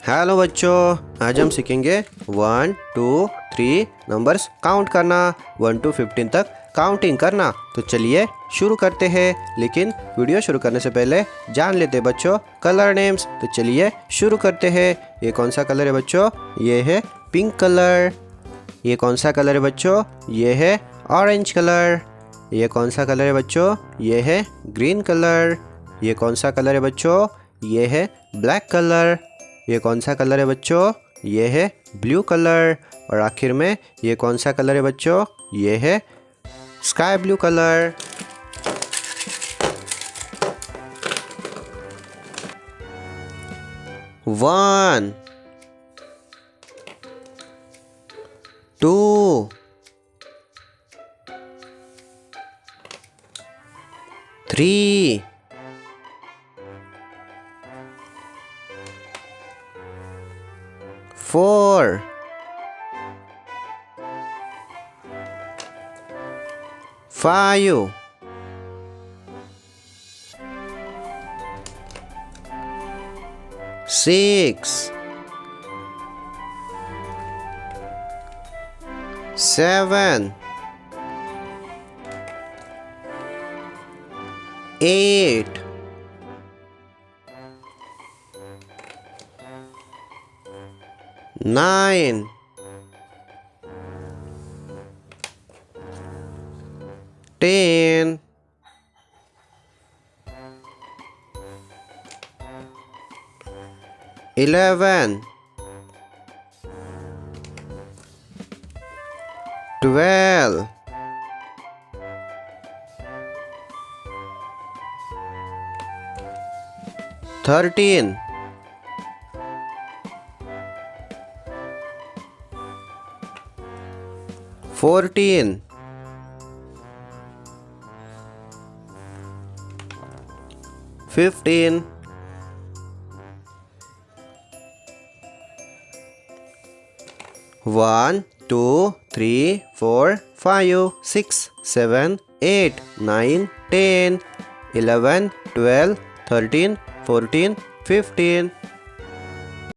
Hello बच्चों, आज हम सीखेंगे 1, 2, 3 नंबर्स काउंट करना, 1 to 15 तक काउंटिंग करना। तो चलिए शुरू करते हैं, लेकिन वीडियो शुरू करने से पहले जान लेते हैं बच्चों कलर नेम्स। तो चलिए शुरू करते हैं। ये कौन सा कलर है बच्चों? ये है पिंक कलर। ये कौन सा कलर है बच्चों? ये है ऑरेंज कलर। ये कौन सा कलर है बच्चों? ये है ग्रीन कलर। ये कौन सा कलर है बच्चों? ये है ब्लैक कलर। ये कौन सा कलर है बच्चों? ये है ब्लू कलर। और आखिर में ये कौन सा कलर है बच्चों? ये है sky blue colour. One, two, three, four, five, six, seven, eight, nine, 10, 11, 12, 13, 14, 15, 1, 2, 3, 4, 5, 6, 7, 8, 9, 10, 11, 12, 13, 14, 15.